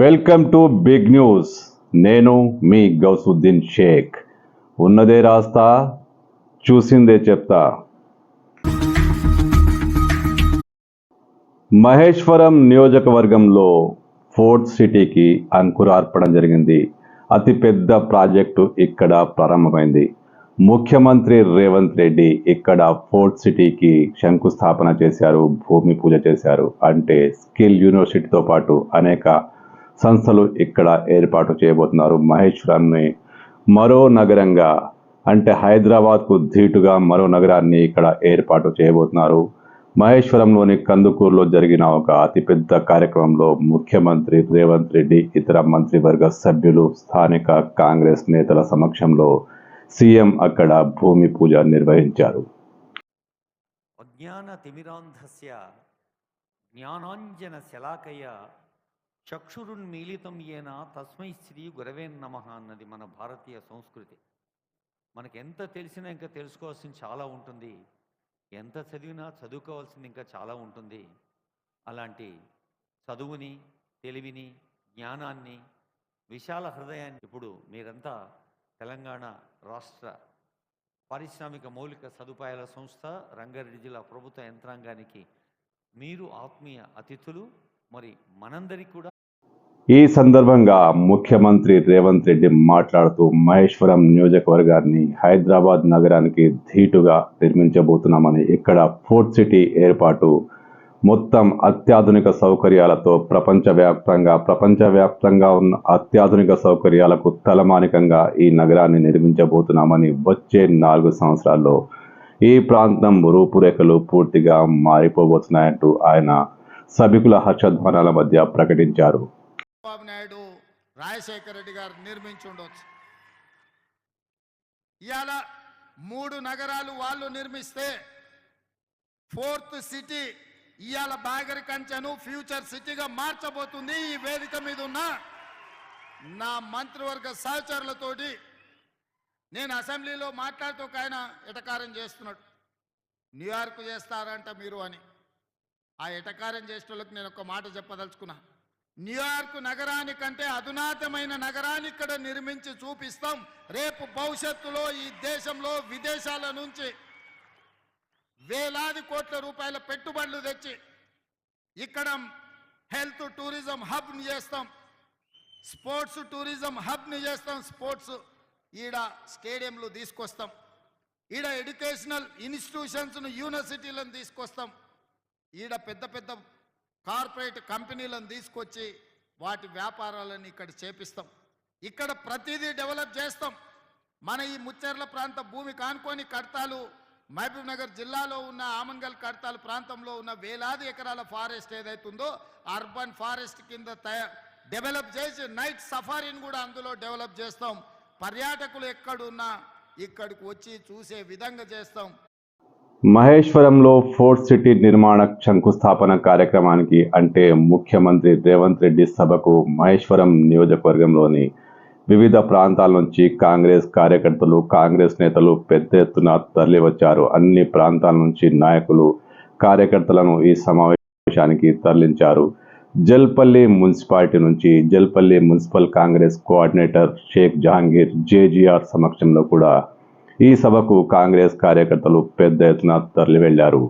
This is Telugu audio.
Welcome to big news. నేను మీ గౌసుద్దీన్ షేక్. ఉన్నదే రాస్తా, చూసిందే చెప్తా. మహేశ్వరం నియోజకవర్గంలో ఫోర్త్ సిటీకి అంకురార్పణ జరిగింది. అతిపెద్ద ప్రాజెక్టు ఇక్కడ ప్రారంభమైంది. ముఖ్యమంత్రి రేవంత్ రెడ్డి ఇక్కడ ఫోర్త్ సిటీకి శంకుస్థాపన చేశారు, భూమి పూజ చేశారు. అంటే స్కిల్ యూనివర్సిటీతో పాటు అనేక సంస్థలు ఇక్కడ ఏర్పాటు చేయబోతున్నారు. మహేశ్వరాన్ని మరో నగరంగా, అంటే హైదరాబాద్కు ధీటుగా మరో నగరాన్ని ఇక్కడ ఏర్పాటు చేయబోతున్నారు. మహేశ్వరంలోని కందుకూరులో జరిగిన ఒక అతిపెద్ద కార్యక్రమంలో ముఖ్యమంత్రి రేవంత్ రెడ్డి, ఇతర మంత్రివర్గ సభ్యులు, స్థానిక కాంగ్రెస్ నేతల సమక్షంలో సీఎం అక్కడ భూమి పూజ నిర్వహించారు. అజ్ఞాన తిమిరాంధస్య జ్ఞానాంజన శలాకయ చక్షురున్మీలితం ఏన తస్మై శ్రీ గురవే నమః అన్నది మన భారతీయ సంస్కృతి. మనకు ఎంత తెలిసినా ఇంకా తెలుసుకోవాల్సింది చాలా ఉంటుంది, ఎంత చదివినా చదువుకోవాల్సింది ఇంకా చాలా ఉంటుంది. అలాంటి చదువుని, తెలివిని, జ్ఞానాన్ని, విశాల హృదయాన్ని ఇప్పుడు మీరంతా తెలంగాణ రాష్ట్ర పారిశ్రామిక మౌలిక సదుపాయాల సంస్థ రంగారెడ్డి జిల్లా ప్రభుత్వ యంత్రాంగానికి మీరు ఆత్మీయ అతిథులు. మరి మనందరికీ కూడా ఈ సందర్భంగా ముఖ్యమంత్రి రేవంత్ రెడ్డి మాట్లాడుతూ మహేశ్వరం నియోజకవర్గాన్ని హైదరాబాద్ నగరానికి ధీటుగా నిర్మించబోతున్నామని, ఇక్కడ ఫోర్త్ సిటీ ఏర్పాటు మొత్తం అత్యాధునిక సౌకర్యాలతో ప్రపంచవ్యాప్తంగా ఉన్న అత్యాధునిక సౌకర్యాలకు తలమానికంగా ఈ నగరాన్ని నిర్మించబోతున్నామని, వచ్చే 4 సంవత్సరాల్లో ఈ ప్రాంతం రూపురేఖలు పూర్తిగా మారిపోబోతున్నాయంటూ ఆయన సభికుల హర్షధ్వానాల మధ్య ప్రకటించారు. బాబు నాయుడు, రాజశేఖర రెడ్డి గారు నిర్మించి ఉండొచ్చు. ఇవాళ 3 నగరాలు వాళ్ళు నిర్మిస్తే ఫోర్త్ సిటీ ఇవాళ బాగరి కంచెను ఫ్యూచర్ సిటీగా మార్చబోతుంది. ఈ వేదిక మీద ఉన్న నా మంత్రివర్గ సహచరులతోటి నేను అసెంబ్లీలో మాట్లాడుతూ ఒక ఆయన ఎటకారం చేస్తున్నాడు, న్యూయార్క్ చేస్తారంట మీరు అని. ఆ ఎటకారం చేసేటోళ్ళకి నేను ఒక మాట చెప్పదలుచుకున్నా. న్యూయార్క్ నగరానికంటే అధునాతమైన నగరాన్ని ఇక్కడ నిర్మించి చూపిస్తాం. రేపు భవిష్యత్తులో ఈ దేశంలో విదేశాల నుంచి వేలాది కోట్ల రూపాయల పెట్టుబడులు తెచ్చి ఇక్కడ హెల్త్ టూరిజం హబ్ని చేస్తాం, స్పోర్ట్స్ టూరిజం హబ్ని చేస్తాం. స్పోర్ట్స్ ఈడ స్టేడియంలు తీసుకొస్తాం, ఈడ ఎడ్యుకేషనల్ ఇన్స్టిట్యూషన్స్ను యూనివర్సిటీలను తీసుకొస్తాం, ఈడ పెద్ద పెద్ద కార్పొరేట్ కంపెనీలను తీసుకొచ్చి వాటి వ్యాపారాలను ఇక్కడ చేపిస్తాం. ఇక్కడ ప్రతిదీ డెవలప్ చేస్తాం. మన ఈ ముచ్చెర్ల ప్రాంత భూమి కానుకొని కడతాలు, మహబూబ్ నగర్ జిల్లాలో ఉన్న ఆమంగల్ కడతాలు ప్రాంతంలో ఉన్న వేలాది ఎకరాల ఫారెస్ట్ ఏదైతుందో అర్బన్ ఫారెస్ట్ కింద డెవలప్ చేసి నైట్ సఫారీని కూడా అందులో డెవలప్ చేస్తాం. పర్యాటకులు ఎక్కడున్నా ఇక్కడికి వచ్చి చూసే విధంగా చేస్తాం. మహేశ్వరంలో ఫోర్త్ సిటీ నిర్మాణ శంకుస్థాపన కార్యక్రమానికి, అంటే ముఖ్యమంత్రి రేవంత్ రెడ్డి సభకు మహేశ్వరం నియోజకవర్గంలోని వివిధ ప్రాంతాల నుంచి కాంగ్రెస్ కార్యకర్తలు, కాంగ్రెస్ నేతలు పెద్ద ఎత్తున తరలివచ్చారు. అన్ని ప్రాంతాల నుంచి నాయకులు, కార్యకర్తలను ఈ సమావేశానికి తరలించారు. జల్పల్లి మున్సిపాలిటీ నుంచి జల్పల్లి మున్సిపల్ కాంగ్రెస్ కోఆర్డినేటర్ షేక్ జహాంగీర్ జేజీఆర్ సమక్షంలో కూడా ఈ సభకు కాంగ్రెస్ కార్యకర్తలు పెద్ద ఎత్తున తరలి వెళ్లారు.